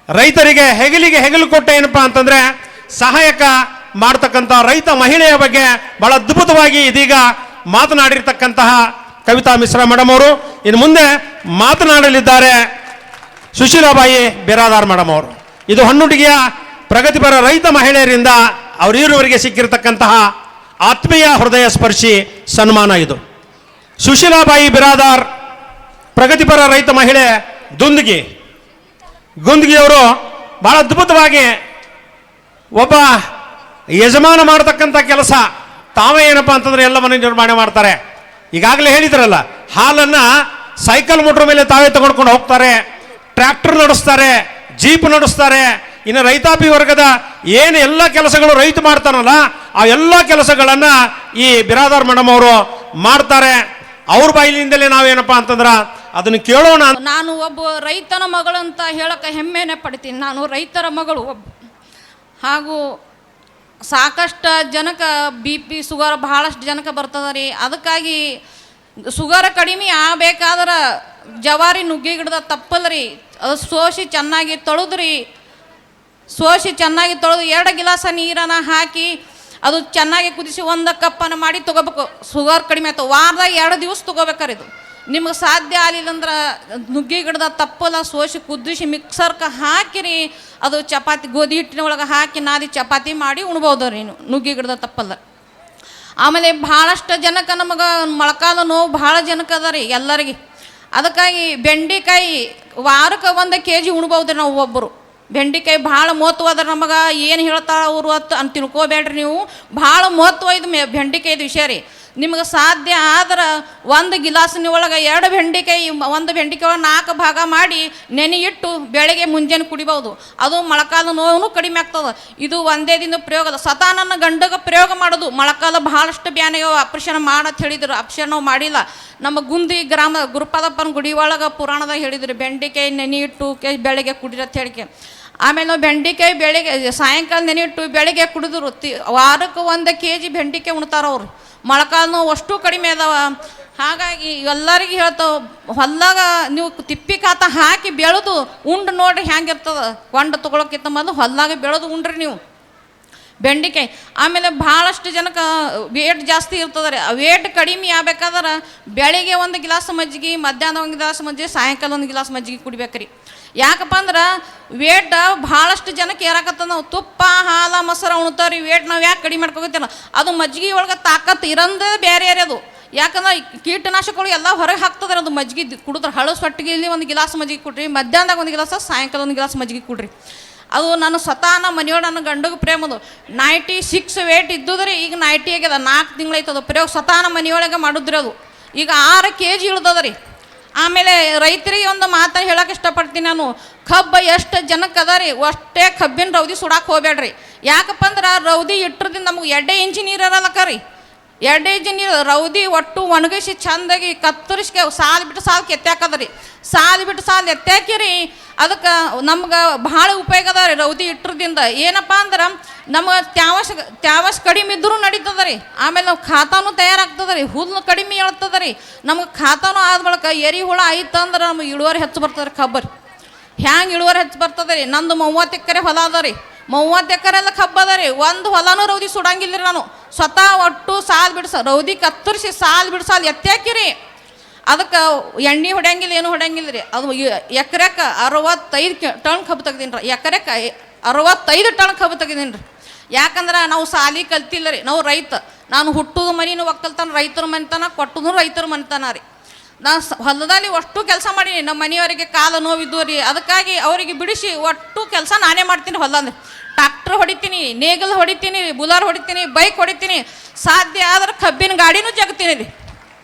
ರೈತರಿಗೆ ಹೆಗಲಿಗೆ ಹೆಗಲು ಕೊಟ್ಟ ಏನಪ್ಪಾ ಅಂತಂದ್ರೆ ಸಹಾಯಕ ಮಾಡ್ತಕ್ಕಂಥ ರೈತ ಮಹಿಳೆಯ ಬಗ್ಗೆ ಬಹಳ ಅದ್ಭುತವಾಗಿ ಇದೀಗ ಮಾತನಾಡಿರ್ತಕ್ಕಂತಹ ಕವಿತಾ ಮಿಶ್ರಾ ಮೇಡಮ್ ಅವರು ಇನ್ನು ಮುಂದೆ ಮಾತನಾಡಲಿದ್ದಾರೆ. ಸುಶೀಲಾಬಾಯಿ ಬಿರಾದಾರ್ ಮೇಡಮ್ ಅವರು. ಇದು ಹಣ್ಣುಡಿಗೆಯ ಪ್ರಗತಿಪರ ರೈತ ಮಹಿಳೆಯರಿಂದ ಅವರೀರುವರೆಗೆ ಸಿಕ್ಕಿರತಕ್ಕಂತಹ ಆತ್ಮೀಯ ಹೃದಯ ಸ್ಪರ್ಶಿ ಸನ್ಮಾನ ಇದು. ಸುಶೀಲಾಬಾಯಿ ಬಿರಾದಾರ್ ಪ್ರಗತಿಪರ ರೈತ ಮಹಿಳೆ ಗುಂದಗಿಯವರು ಬಹಳ ಅದ್ಭುತವಾಗಿ ಒಬ್ಬ ಯಜಮಾನ ಮಾಡತಕ್ಕಂಥ ಕೆಲಸ ತಾವೇ ಏನಪ್ಪ ಅಂತಂದ್ರೆ ಎಲ್ಲ ಮನೆ ನಿರ್ಮಾಣ ಮಾಡ್ತಾರೆ. ಈಗಾಗಲೇ ಹೇಳಿದ್ರಲ್ಲ, ಹಾಲನ್ನು ಸೈಕಲ್ ಮೋಟ್ರ್ ಮೇಲೆ ತಾವೇ ತಗೊಂಡ್ಕೊಂಡು ಹೋಗ್ತಾರೆ, ಟ್ರ್ಯಾಕ್ಟರ್ ನಡೆಸ್ತಾರೆ, ಜೀಪ್ ನಡೆಸ್ತಾರೆ. ಇನ್ನು ರೈತಾಪಿ ವರ್ಗದ ಏನು ಎಲ್ಲ ಕೆಲಸಗಳು ರೈತ ಮಾಡ್ತಾನಲ್ಲ ಆ ಎಲ್ಲ ಕೆಲಸಗಳನ್ನು ಈ ಬಿರಾದಾರ್ ಮೇಡಮ್ ಅವರು ಮಾಡ್ತಾರೆ. ಅವ್ರ ಬಾಯಿಲಿಂದಲೇ ನಾವೇನಪ್ಪ ಅಂತಂದ್ರೆ ಅದನ್ನು ಕೇಳೋಣ. ನಾನು ಒಬ್ಬ ರೈತನ ಮಗಳು ಅಂತ ಹೇಳಕ್ಕೆ ಹೆಮ್ಮೆನೆ ಪಡ್ತೀನಿ. ನಾನು ರೈತರ ಮಗಳು ಹಾಗೂ ಸಾಕಷ್ಟು ಜನಕ್ಕೆ BP ಶುಗರ್ ಭಾಳಷ್ಟು ಜನಕ್ಕೆ ಬರ್ತದೆ ರೀ. ಅದಕ್ಕಾಗಿ ಶುಗರ್ ಕಡಿಮೆ ಆಗಬೇಕಾದ್ರೆ ಜವಾರಿ ನುಗ್ಗೆ ಗಿಡದ ತಪ್ಪಲ್ರಿ, ಅದು ಸೋಸಿ ಚೆನ್ನಾಗಿ ತೊಳೆದ್ರಿ. ಸೋಸಿ ಚೆನ್ನಾಗಿ ತೊಳೆದು 2 ಗಿಲಾಸ ನೀರನ್ನು ಹಾಕಿ ಅದು ಚೆನ್ನಾಗಿ ಕುದಿಸಿ 1 ಕಪ್ಪನ್ನು ಮಾಡಿ ತೊಗೋಬೇಕು. ಶುಗರ್ ಕಡಿಮೆ ಆಯ್ತು. ವಾರದಾಗ 2 ದಿವಸ ತೊಗೋಬೇಕಾರೆ ಇದು ನಿಮ್ಗೆ ಸಾಧ್ಯ ಆಗಲಿಲ್ಲ ಅಂದ್ರೆ ನುಗ್ಗೆ ಗಿಡದ ತಪ್ಪಲ ಸೋಸಿ ಕುದಿಸಿ ಮಿಕ್ಸರ್ಗೆ ಹಾಕಿರಿ. ಅದು ಚಪಾತಿ ಗೋಧಿ ಹಿಟ್ಟಿನ ಒಳಗೆ ಹಾಕಿ ನಾದಿ ಚಪಾತಿ ಮಾಡಿ ಉಣ್ಬೋದು ರೀ ನುಗ್ಗೆ ಗಿಡದ ತಪ್ಪಲ್ಲ. ಆಮೇಲೆ ಭಾಳಷ್ಟು ಜನಕ್ಕೆ ನಮಗೆ ಮೊಳಕಾಲ ನೋವು ಭಾಳ ಜನಕ್ಕೆ ಅದ ರೀ ಎಲ್ಲರಿಗೆ. ಅದಕ್ಕಾಗಿ ಬೆಂಡೆಕಾಯಿ ವಾರಕ್ಕೆ 1 kg ಉಣ್ಬೋದು ರೀ ನಾವು ಒಬ್ಬರು. ಬೆಂಡೆಕಾಯಿ ಭಾಳ ಮಹತ್ವ ಅದ ನಮಗೆ. ಏನು ಹೇಳ್ತಾಳೆ ಅವರು ಅಂತ ತಿಳ್ಕೊಬೇಡ್ರಿ ನೀವು. ಭಾಳ ಮಹತ್ವ ಇದು ಬೆಂಡೆಕಾಯ್ದು ವಿಷಯ ರೀ. ನಿಮ್ಗೆ ಸಾಧ್ಯ ಆದ್ರೆ 1 ಗಿಲಾಸಿನ ಒಳಗೆ 2 ಬೆಂಡೆಕಾಯಿ 1 ಬೆಂಡೆಕಾಯಿ ಒಳಗೆ 4 ಭಾಗ ಮಾಡಿ ನೆನೆ ಇಟ್ಟು ಬೆಳಗ್ಗೆ ಮುಂಜಾನೆ ಕುಡಿಬೋದು. ಅದು ಮೊಳಕಾಲ ನೋವು ಕಡಿಮೆ ಆಗ್ತದೆ. ಇದು ಒಂದೇ ದಿನ ಪ್ರಯೋಗ ಅದ. ಸತಾ ನನ್ನ ಗಂಡಗೆ ಪ್ರಯೋಗ ಮಾಡೋದು. ಮೊಳಕಾಲ ಭಾಳಷ್ಟು ಬ್ಯಾನಿಗೆ ಆಪ್ರೇಷನ್ ಮಾಡತ್ ಹೇಳಿದ್ರು. ಆಪ್ರೇಷನ್ ನಾವು ಮಾಡಿಲ್ಲ. ನಮ್ಮ ಗುಂದಿ ಗ್ರಾಮ ಗುರುಪಾದಪ್ಪನ ಗುಡಿ ಒಳಗೆ ಪುರಾಣದಾಗ ಹೇಳಿದ್ರು ಬೆಂಡೆಕಾಯಿ ನೆನೆ ಇಟ್ಟು ಬೆಳಗ್ಗೆ ಕುಡಿರತ್ ಹೇಳಿಕೆ. ಆಮೇಲೆ ನಾವು ಬೆಂಡೆಕಾಯಿ ಬೆಳಗ್ಗೆ ಸಾಯಂಕಾಲ ನೆನೆ ಇಟ್ಟು ಬೆಳಗ್ಗೆ ಕುಡಿದ್ರು. ವಾರಕ್ಕೆ 1 kg ಬೆಂಡೆಕಾಯಿ ಉಣ್ತಾರ ಅವ್ರು. ಮೊಳಕಾಲು ನೋವು ಅಷ್ಟು ಕಡಿಮೆ ಅದಾವ. ಹಾಗಾಗಿ ಎಲ್ಲರಿಗೆ ಹೇಳ್ತಾವೆ ಹೊಲ್ದಾಗ ನೀವು ತಿಪ್ಪಿ ಕಾತ ಹಾಕಿ ಬೆಳೆದು ಉಂಡು ನೋಡ್ರಿ ಹೆಂಗಿರ್ತದೆ. ಕೊಂಡ ತೊಗೊಳಕ್ಕಿಂತ ಮೊದಲು ಹೊಲ್ದಾಗ ಬೆಳೆದು ಉಂಡ್ರಿ ನೀವು ಬೆಂಡೆಕಾಯಿ. ಆಮೇಲೆ ಭಾಳಷ್ಟು ಜನಕ್ಕೆ ವೇಟ್ ಜಾಸ್ತಿ ಇರ್ತದೆ ರೀ. ವೇಟ್ ಕಡಿಮೆ ಆಗ್ಬೇಕಾದ್ರೆ ಬೆಳಿಗ್ಗೆ 1 ಗಿಲಾಸ್ ಮಜ್ಜಿಗೆ, ಮಧ್ಯಾಹ್ನ 1 ಗಿಲಾಸ್ ಮಜ್ಜಿಗೆ, ಸಾಯಂಕಾಲ 1 ಗಿಲಾಸ್ ಮಜ್ಜಿಗೆ ಕುಡಿಬೇಕ್ರಿ. ಯಾಕಪ್ಪ ಅಂದ್ರೆ ವೇಟ್ ಭಾಳಷ್ಟು ಜನಕ್ಕೆ ಏರಾಕತ್ತದ. ನಾವು ತುಪ್ಪ ಹಾಲು ಮೊಸರು ಉಣ್ತಾವ್ರಿ, ವೇಟ್ ನಾವು ಯಾಕೆ ಕಡಿಮೆ ಮಾಡ್ಕೋತಿಲ್ಲ. ಅದು ಮಜ್ಜಿಗೆ ಒಳಗೆ ತಾಕತ್ತು ಇರಂದೇ ಬೇರೆ ಅದು. ಯಾಕಂದ್ರೆ ಕೀಟನಾಶಕಗಳು ಎಲ್ಲ ಹೊರಗೆ ಹಾಕ್ತದ್ರೆ. ಅದು ಮಜ್ಜಿಗೆ ಕುಡಿದ್ರೆ ಹಳಸು ಹೊಟ್ಟಿಗೆ ಇಲ್ಲಿ 1 ಗಿಲಾಸ್ ಮಜ್ಜಿಗೆ ಕೊಡ್ರಿ, ಮಧ್ಯಾಹ್ನದಾಗ 1 ಗಿಲಾಸ, ಸಾಯಂಕಾಲ 1 ಗಿಲಾಸ್ ಮಜ್ಜಿಗೆ ಕೊಡ್ರಿ. ಅದು ನಾನು ಸ್ವತಃ ನಮ್ಮ ಮನೆಯೊಳಗೆ ನನ್ನ ಗಂಡಗೆ ಪ್ರೇಮದು 96 ವೇಟ್ ಇದ್ದುದ್ರಿ. ಈಗ 90 ಆಗ್ಯದ. 4 ತಿಂಗಳಾಯ್ತದ ಪ್ರಯೋಗ. ಸ್ವತಃ ನಮ್ಮ ಮನೆಯೊಳಗೆ ಮಾಡಿದ್ರಿ. ಅದು ಈಗ 6 kg ಇಳ್ದದ ರೀ. ಆಮೇಲೆ ರೈತರಿಗೆ ಒಂದು ಮಾತನ್ನು ಹೇಳಕ್ಕೆ ಇಷ್ಟಪಡ್ತೀನಿ ನಾನು. ಕಬ್ಬು ಎಷ್ಟು ಜನಕ್ಕೆ ಅದ ರೀ ಅಷ್ಟೇ ಕಬ್ಬಿನ ರೌದಿ ಸುಡಾಕೆ ಹೋಗ್ಬೇಡ್ರಿ. ಯಾಕಪ್ಪ ಅಂದ್ರೆ ರೌದಿ ಇಟ್ಟರದಿಂದ ನಮಗೆ 2 ಇಂಚ್ ನೀರು ಇರಲ್ಲಕ್ಕ ರೀ. 2 ಇಂಚ್ ನೀರು ರೌದಿ ಒಟ್ಟು ಒಣಗಿಸಿ ಚೆಂದಾಗಿ ಕತ್ತರಿಸ್ಕೆ ಸಾಲು ಬಿಟ್ಟು ಸಾಲು ಎತ್ತಾಕದ ರೀ. ಸಾಲು ಬಿಟ್ಟು ಸಾಲು ಎತ್ತಾಕಿರಿ. ಅದಕ್ಕೆ ನಮ್ಗೆ ಭಾಳ ಉಪಯೋಗ ಅದ ರೀ ರೌದಿ ಇಟ್ಟರದಿಂದ. ಏನಪ್ಪ ಅಂದ್ರೆ ನಮ್ಗೆ ತ್ಯಾವಸ್ ಕಡಿಮೆ ಇದ್ದರೂ ನಡೀತದ ರೀ. ಆಮೇಲೆ ನಾವು ಖಾತಾನು ತಯಾರಾಗ್ತದೆ ರೀ. ಹುಲ್ಲು ಕಡಿಮೆ ಹೇಳ್ತದೆ ರೀ. ನಮ್ಗೆ ಖಾತಾನು ಆದ ಬಳಿಕ ಎರಿಹುಳ ಆಯ್ತು ಅಂದ್ರೆ ನಮ್ಗೆ ಇಳುವರಿ ಹೆಚ್ಚು ಬರ್ತದೆ ರೀ. ಕಬ್ಬರಿ ಹ್ಯಾಂಗೆ ಇಳುವರಿ ಹೆಚ್ಚು ಬರ್ತದೆ ರೀ. ನಂದು 30 ಎಕರೆ ಹೊಲ ಅದ ರೀ. 30 ಎಕರೆ ಎಲ್ಲ ಕಬ್ಬು ಅದ ರೀ. 1 ಹೊಲನೂ ರೌದಿ ಸುಡಂಗಿಲ್ಲ ರೀ. ನಾನು ಸ್ವತಃ ಒಟ್ಟು ಸಾಲು ಬಿಡ್ಸ ರೌದಿ ಕತ್ತರಿಸಿ ಸಾಲು ಬಿಡು ಸಾಲು ಎತ್ತಾಕಿರಿ. ಅದಕ್ಕೆ ಎಣ್ಣೆ ಹೊಡ್ಯಂಗಿಲ್ಲ, ಏನು ಹೊಡ್ಯಂಗಿಲ್ಲ ರೀ. ಅದು ಎಕರೆಕ್ಕೆ 65 ಟನ್ ಕಬ್ಬು ತೆಗ್ದೀನಿ ರೀ. ಎಕರೆಕ್ಕೆ 65 ಟನ್ ಕಬ್ಬು ತೆಗ್ದೀನಿ ರೀ. ಯಾಕಂದ್ರೆ ನಾವು ಸಾಲಿ ಕಲ್ತಿಲ್ಲ ರೀ. ನಾವು ರೈತ. ನಾನು ಹುಟ್ಟುದು ಮನಿನೂ ಒಕ್ಕಲ್ತಾನ ರೈತರ ಮನೆತನ, ಕೊಟ್ಟುದು ರೈತರ ಮನೆತನ ರೀ. ನಾನು ಹೊಲದಲ್ಲಿ ಅಷ್ಟು ಕೆಲಸ ಮಾಡೀನಿ. ನಮ್ಮ ಮನೆಯವರಿಗೆ ಕಾಲು ನೋವಿದ್ದು ರೀ. ಅದಕ್ಕಾಗಿ ಅವರಿಗೆ ಬಿಡಿಸಿ ಒಟ್ಟು ಕೆಲಸ ನಾನೇ ಮಾಡ್ತೀನಿ. ಹೊಲದಲ್ಲಿ ಟ್ರಾಕ್ಟರ್ ಹೊಡಿತೀನಿ, ನೇಗಲ್ ಹೊಡಿತೀನಿ, ಬುಲಾರ್ ಹೊಡಿತೀನಿ, ಬೈಕ್ ಹೊಡಿತೀನಿ. ಸಾಧ್ಯ ಆದ್ರೆ ಕಬ್ಬಿನ ಗಾಡಿನೂ ಜಗತೀನಿ ರೀ.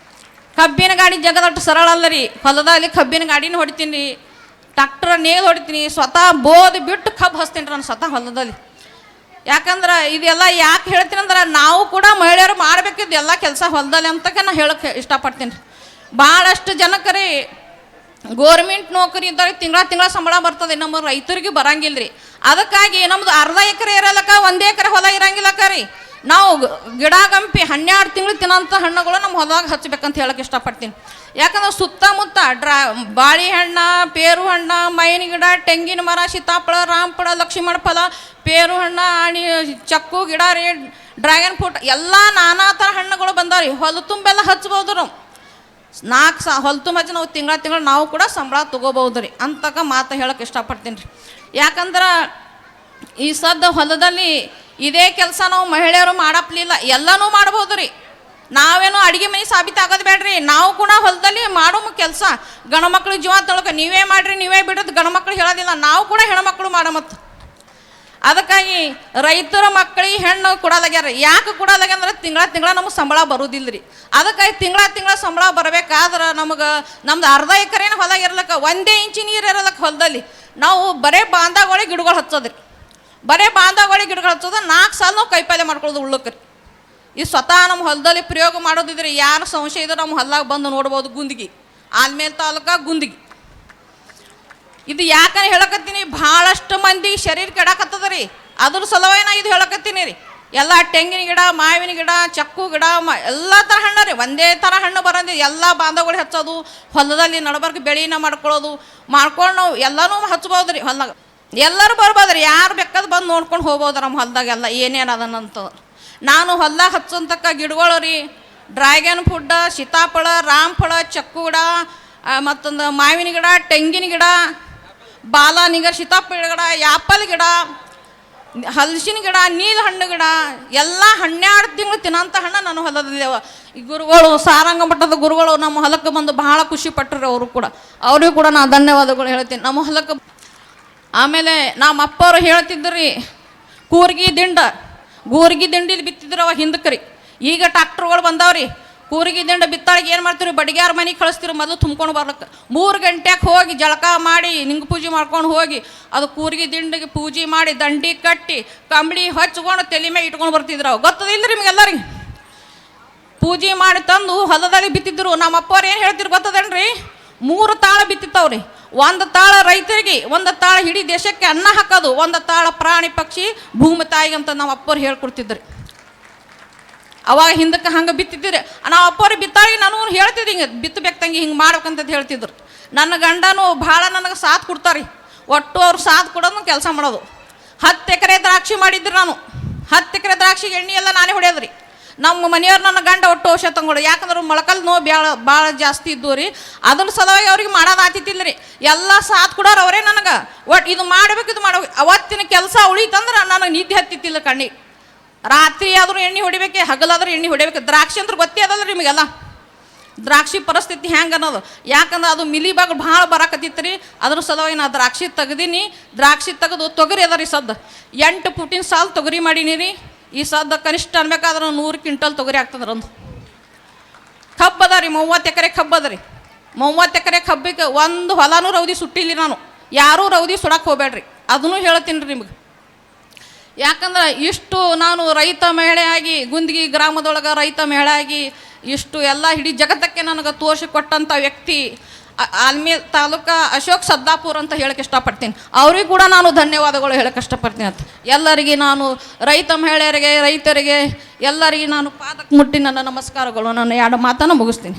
ಕಬ್ಬಿನ ಗಾಡಿ ಜಗದಟ್ಟು ಸರಳ ಅಲ್ಲ ರೀ. ಹೊಲದಲ್ಲಿ ಕಬ್ಬಿನ ಗಾಡಿನೂ ಹೊಡಿತೀನಿ ರೀ, ಟ್ರಾಕ್ಟರ್ ನೇಗಲ್ ಹೊಡಿತೀನಿ. ಸ್ವತಃ ಬೋದ್ ಬಿಟ್ಟು ಕಬ್ಬು ಹಚ್ತೀನಿ ರೀ ನಾನು ಸ್ವತಃ ಹೊಲದಲ್ಲಿ. ಯಾಕಂದ್ರೆ ಇದೆಲ್ಲ ಯಾಕೆ ಹೇಳ್ತೀನಿ ಅಂದ್ರೆ ನಾವು ಕೂಡ ಮಹಿಳೆಯರು ಮಾಡಬೇಕಿದ್ದು ಎಲ್ಲ ಕೆಲಸ ಹೊಲದಲ್ಲಿ ಅಂತಕ್ಕೆ ನಾನು ಹೇಳಕ್ಕೆ ಇಷ್ಟಪಡ್ತೀನಿ ರೀ. ಭಾಳಷ್ಟು ಜನಕ್ಕೆ ರೀ ಗೋರ್ಮೆಂಟ್ ನೌಕರಿ ಇದ್ದಾಗ ತಿಂಗಳ ಸಂಬಳ ಬರ್ತದೆ. ನಮ್ಮ ರೈತರಿಗೆ ಬರಂಗಿಲ್ಲ ರೀ. ಅದಕ್ಕಾಗಿ ನಮ್ದು 1/2 ಎಕರೆ ಇರಲ್ಲಕ್ಕ, 1 ಎಕರೆ ಹೊಲ ಇರಂಗಿಲ್ಲಕ್ಕ ರೀ. ನಾವು ಗಿಡ ಗಂಪಿ 12 ತಿಂಗಳು ತಿನ್ನೋಂಥ ಹಣ್ಣುಗಳು ನಮ್ಮ ಹೊಲದಾಗ ಹಚ್ಬೇಕಂತ ಹೇಳಕ್ಕೆ ಇಷ್ಟಪಡ್ತೀನಿ. ಯಾಕಂದ್ರೆ ಸುತ್ತಮುತ್ತ ಬಾಳೆಹಣ್ಣ, ಪೇರು ಹಣ್ಣ, ಮೈನ ಗಿಡ, ತೆಂಗಿನ ಮರ, ಸೀತಾಫಲ, ರಾಮಫಲ, ಲಕ್ಷ್ಮಣ ಫಲ, ಪೇರು ಹಣ್ಣ, ಚಕ್ಕು ಗಿಡ ರೀ, ಡ್ರ್ಯಾಗನ್ ಫ್ರೂಟ್ ಎಲ್ಲ ನಾನಾ ಥರ ಹಣ್ಣುಗಳು ಬಂದಾವ್ರಿ. ಹೊಲ ತುಂಬೆಲ್ಲ ಹಚ್ಬೋದು ನಾವು. 4 ಹೊಲ ತುಂಬ ಹಚ್ಚಿ ನಾವು ತಿಂಗಳ ನಾವು ಕೂಡ ಸಂಬಳ ತೊಗೋಬೋದು ರೀ ಅಂತಕ ಮಾತು ಹೇಳಕ್ಕೆ ಇಷ್ಟಪಡ್ತೀನಿ ರೀ. ಯಾಕಂದ್ರೆ ಈ ಸದ್ದ ಹೊಲದಲ್ಲಿ ಇದೇ ಕೆಲಸ ನಾವು ಮಹಿಳೆಯರು ಮಾಡಪ್ಲಿಲ್ಲ, ಎಲ್ಲನೂ ಮಾಡ್ಬೋದು ರೀ. ನಾವೇನೋ ಅಡುಗೆ ಮನೆ ಸಾಬೀತಾಗೋದು ಬೇಡ್ರಿ, ನಾವು ಕೂಡ ಹೊಲದಲ್ಲಿ ಮಾಡೋ ಕೆಲಸ ಗಣಮಕ್ಳು ಜೀವ ತೊಳಕ ನೀವೇ ಮಾಡಿರಿ ನೀವೇ ಬಿಡೋದು ಗಣಮಕ್ಳು ಹೇಳೋದಿಲ್ಲ, ನಾವು ಕೂಡ ಹೆಣ್ಮಕ್ಳು ಮಾಡೋ ಮತ್ತು. ಅದಕ್ಕಾಗಿ ರೈತರ ಮಕ್ಕಳಿಗೆ ಹೆಣ್ಣು ಕೊಡೋದಾಗ್ಯಾರ. ಯಾಕೆ ಕೊಡೋದಾಗ್ಯ ಅಂದ್ರೆ ತಿಂಗಳ ನಮಗೆ ಸಂಬಳ ಬರೋದಿಲ್ಲ ರೀ. ಅದಕ್ಕಾಗಿ ತಿಂಗಳ ಸಂಬಳ ಬರಬೇಕಾದ್ರೆ ನಮ್ದು ಅರ್ಧ ಎಕರೆನ ಹೊಲ ಇರ್ಲಕ್ಕ, 1 ಇಂಚು ನೀರು ಇರಲಕ್ಕ ಹೊಲದಲ್ಲಿ ನಾವು ಬರೇ ಬಾಂಧಗಳಿಗೆ ಗಿಡಗಳು ಹಚ್ಚೋದ್ರಿ. ಬರೇ ಬಾಂಧಗಳಿಗೆ ಗಿಡಗಳು ಹಚ್ಚೋದು 4 ಸಾಲ ನಾವು ಕೈಪಾಲೆ ಮಾಡ್ಕೊಳ್ಳೋದು ಉಳ್ಳಕ್ಕೆ ರೀ. ಈ ಸ್ವತಃ ನಮ್ಮ ಹೊಲದಲ್ಲಿ ಪ್ರಯೋಗ ಮಾಡೋದಿದ್ರೆ ಯಾರು ಸಂಶಯ ಇದ್ರೆ ನಮ್ಮ ಹೊಲದಾಗ ಬಂದು ನೋಡ್ಬೋದು. ಗುಂದಿಗಿ ಆಲ್ಮೇಲೆ ತಾಲೂಕ ಗುಂದಿಗಿ. ಇದು ಯಾಕಂದ್ರೆ ಹೇಳಕತ್ತೀನಿ, ಭಾಳಷ್ಟು ಮಂದಿ ಶರೀರ ಕೆಡಕತ್ತದ ರೀ. ಅದ್ರ ಸಲುವಾಗಿ ನಾ ಇದು ಹೇಳಕತ್ತೀನಿ ರೀ. ಎಲ್ಲ ತೆಂಗಿನ ಗಿಡ, ಮಾವಿನ ಗಿಡ, ಚಕ್ಕು ಗಿಡ, ಎಲ್ಲ ಥರ ಹಣ್ಣು ರೀ. ಒಂದೇ ಥರ ಹಣ್ಣು ಬರೋದು ಎಲ್ಲ ಬಾಂಧವಗಳು ಹಚ್ಚೋದು, ಹೊಲದಲ್ಲಿ ನಡಬರ್ಕ ಬೆಳೆನ ಮಾಡ್ಕೊಳ್ಳೋದು ಮಾಡ್ಕೊಂಡು ನಾವು ಎಲ್ಲನೂ ಹಚ್ಬೋದು ರೀ. ಹೊಲದಾಗ ಎಲ್ಲರೂ ಬರ್ಬೋದು ರೀ, ಯಾರು ಬೇಕಾದ್ ಬಂದು ನೋಡ್ಕೊಂಡು ಹೋಗ್ಬೋದು ನಮ್ಮ ಹೊಲದಾಗೆಲ್ಲ ಏನೇನು ಅದನ್ನಂತ. ನಾನು ಹೊಲದಾಗ ಹಚ್ಚೋಂತಕ್ಕ ಗಿಡಗಳು ರೀ, ಡ್ರ್ಯಾಗನ್ ಫ್ರೂಟ್, ಸೀತಾಫಲ, ರಾಮಫಲ, ಚಕ್ಕು ಗಿಡ, ಮತ್ತೊಂದು ಮಾವಿನ ಗಿಡ, ತೆಂಗಿನ ಗಿಡ, ಬಾಲಾನಿಗರ್, ಸೀತಾಫಲ ಗಿಡ, ಆ್ಯಪಲ್ ಗಿಡ, ಹಲಸಿನ ಗಿಡ, ನೀಲ ಹಣ್ಣು ಗಿಡ ಎಲ್ಲ 12 ತಿಂಗಳು ತಿನ್ನೋಂಥ ಹಣ್ಣು ನನ್ನ ಹೊಲದಲ್ಲಿ ಅವ. ಈ ಗುರುಗಳು, ಸಾರಂಗ ಮಠದ ಗುರುಗಳು ನಮ್ಮ ಹೊಲಕ್ಕೆ ಬಂದು ಭಾಳ ಖುಷಿ ಪಟ್ಟರು. ಅವರು ಕೂಡ ಅವ್ರಿಗೂ ಕೂಡ ನಾನು ಧನ್ಯವಾದಗಳು ಹೇಳ್ತೀನಿ ನಮ್ಮ ಹೊಲಕ್ಕೆ. ಆಮೇಲೆ ನಮ್ಮ ಅಪ್ಪವರು ಹೇಳ್ತಿದ್ರು ರೀ, ಕೂರ್ಗಿ ದಿಂಡಿಲಿ ಬಿತ್ತಿದ್ರು ಅವ ಹಿಂದಕ್ಕೆ ರೀ. ಈಗ ಟ್ರಾಕ್ಟರ್ಗಳು ಬಂದಾವ್ರಿ. ಕೂರ್ಗಿ ದಿಂಡ ಬಿತ್ತಾಳಿಗೆ ಏನು ಮಾಡ್ತೀವಿ, ಬಡಿಗ್ಯಾರ ಮನೆಗೆ ಕಳಿಸ್ತೀರಿ ಮೊದಲು ತುಂಬ್ಕೊಂಡು ಬರ್ಲಿಕ್ಕೆ. 3 ಗಂಟೆಗೆ ಹೋಗಿ ಜಳಕ ಮಾಡಿ ನಿಂಗೆ ಪೂಜೆ ಮಾಡ್ಕೊಂಡು ಹೋಗಿ ಅದು ಕೂರ್ಗಿ ದಿಂಡಿಗೆ ಪೂಜೆ ಮಾಡಿ ದಂಡಿ ಕಟ್ಟಿ ಕಂಬಳಿ ಹಚ್ಕೊಂಡು ತಲೆ ಮೇಲೆ ಇಟ್ಕೊಂಡು ಬರ್ತಿದ್ರು. ಅವು ಗೊತ್ತದಿಲ್ಲ ರೀ ನಿಮಗೆಲ್ಲರಿಗೆ. ಪೂಜೆ ಮಾಡಿ ತಂದು ಹೊಲದಲ್ಲಿ ಬಿತ್ತಿದ್ರು. ನಮ್ಮ ಅಪ್ಪವ್ರು ಏನು ಹೇಳ್ತಿರು ಗೊತ್ತದೇನ್ರಿ, 3 ತಾಳ ಬಿತ್ತಿತ್ತವ್ರಿ. 1 ತಾಳ ರೈತರಿಗೆ, 1 ತಾಳ ಇಡೀ ದೇಶಕ್ಕೆ ಅನ್ನ ಹಾಕೋದು, 1 ತಾಳ ಪ್ರಾಣಿ ಪಕ್ಷಿ ಭೂಮಿ ತಾಯಿಗೆ ಅಂತ ನಮ್ಮ ಅಪ್ಪವ್ರು ಹೇಳ್ಕೊಡ್ತಿದ್ರಿ. ಅವಾಗ ಹಿಂದಕ್ಕೆ ಹಂಗೆ ಬಿತ್ತಿದ್ರಿ. ನಾವು ಅಪ್ಪವ್ರಿಗೆ ಬಿತ್ತಾಗಿ ನಾನು ಹೇಳ್ತಿದ್ದೆ, ಹಿಂಗೆ ಬಿತ್ತಬೇಕು ತಂಗಿ ಹಿಂಗೆ ಮಾಡ್ಬೇಕಂತ ಹೇಳ್ತಿದ್ರು. ನನ್ನ ಗಂಡನೂ ಭಾಳ ನನಗೆ ಸಾಥ್ ಕೊಡ್ತಾರೆ. ಒಟ್ಟು ಅವ್ರು ಸಾಥ್ ಕೊಡೋದು ಕೆಲಸ ಮಾಡೋದು. 10 ಎಕರೆ ದ್ರಾಕ್ಷಿ ಮಾಡಿದ್ರಿ ನಾನು. 10 ಎಕರೆ ದ್ರಾಕ್ಷಿಗೆ ಎಣ್ಣೆ ಎಲ್ಲ ನಾನೇ ಹೊಡೆಯೋದ್ರಿ. ನಮ್ಮ ಮನೆಯವ್ರು ನನ್ನ ಗಂಡ ಒಟ್ಟು ಔಷಧ ತಗೊಂಡು, ಯಾಕಂದ್ರೆ ಮೊಳಕಲ್ ನೋವು ಭಾಳ ಜಾಸ್ತಿ ಇದ್ದು ರೀ. ಅದ್ರ ಸಲುವಾಗಿ ಅವ್ರಿಗೆ ಮಾಡೋದು ಆತಿತ್ತಿಲ್ಲ ರೀ. ಎಲ್ಲ ಸಾಥ್ ಕೊಡೋರು ಅವರೇ ನನಗೆ. ಒಟ್ಟು ಇದು ಮಾಡ್ಬೇಕು. ಅವತ್ತಿನ ಕೆಲಸ ಉಳಿತಂದ್ರೆ ನನಗೆ ನಿದ್ದೆ ಹತ್ತಿತ್ತಿಲ್ಲ ಕಣ್ಣಿಗೆ. ರಾತ್ರಿ ಆದರೂ ಎಣ್ಣೆ ಹೊಡಿಬೇಕು, ಹಗಲಾದ್ರೂ ಎಣ್ಣೆ ಹೊಡಿಬೇಕು. ದ್ರಾಕ್ಷಿ ಅಂದ್ರೆ ಗೊತ್ತೇ ಅದಲ್ಲ ರೀ ನಿಮಗೆಲ್ಲ, ದ್ರಾಕ್ಷಿ ಪರಿಸ್ಥಿತಿ ಹೆಂಗೆ ಅನ್ನೋದು. ಯಾಕಂದ್ರೆ ಅದು ಮಿಲಿಬಾಗ್ ಭಾಳ ಬರಾಕತ್ತಿತ್ತು ರೀ. ಅದ್ರ ಸಲುವಾಗಿ ನಾನು ದ್ರಾಕ್ಷಿ ತೆಗ್ದೀನಿ. ದ್ರಾಕ್ಷಿ ತೆಗೆದು ತೊಗರಿ ಅದ ರೀ. ಸದ್ದು 8 ಫುಟಿನ ಸಾಲು ತೊಗರಿ ಮಾಡೀನಿ ರೀ. ಈ ಸದ್ದ ಕನಿಷ್ಠ ಅನ್ಬೇಕಾದ್ರೆ 100 ಕ್ವಿಂಟಲ್ ತೊಗರಿ ಆಗ್ತದೆ. ಒಂದು ಕಬ್ಬು ಅದ ರೀ, 30 ಎಕರೆ ಕಬ್ಬು ಅದ ರೀ. 30 ಎಕರೆ ಕಬ್ಬಿಗೆ ಒಂದು ಹೊಲನೂ ರೌದಿ ಸುಟ್ಟಿಲ್ಲ ನಾನು. ಯಾರೂ ರೌದಿ ಸುಡಕ್ಕೆ ಹೋಗ್ಬೇಡ್ರಿ, ಅದನ್ನು ಹೇಳ್ತೀನಿ ರೀ ನಿಮಗೆ. ಯಾಕಂದ್ರೆ ಇಷ್ಟು ನಾನು ರೈತ ಮಹಿಳೆಯಾಗಿ, ಗುಂದಿಗಿ ಗ್ರಾಮದೊಳಗೆ ರೈತ ಮಹಿಳೆಯಾಗಿ ಇಷ್ಟು ಎಲ್ಲ ಇಡೀ ಜಗತ್ತಕ್ಕೆ ನನಗೆ ತೋರಿಸಿಕೊಟ್ಟಂಥ ವ್ಯಕ್ತಿ ಆಲ್ಮೇಲ್ ತಾಲೂಕಾ ಅಶೋಕ್ ಸದ್ದಾಪುರ್ ಅಂತ ಹೇಳಕ್ಕೆ ಇಷ್ಟಪಡ್ತೀನಿ. ಅವ್ರಿಗೆ ಕೂಡ ನಾನು ಧನ್ಯವಾದಗಳು ಹೇಳಕ್ಕೆ ಇಷ್ಟಪಡ್ತೀನಿ ಅಂತ. ಎಲ್ಲರಿಗೆ ನಾನು ರೈತ ಮಹಿಳೆಯರಿಗೆ, ರೈತರಿಗೆ ಎಲ್ಲರಿಗೆ ನಾನು ಪಾದಕ್ಕೆ ಮುಟ್ಟಿ ನನ್ನ ನಮಸ್ಕಾರಗಳು. ನಾನು 2 ಮಾತನ್ನು ಮುಗಿಸ್ತೀನಿ.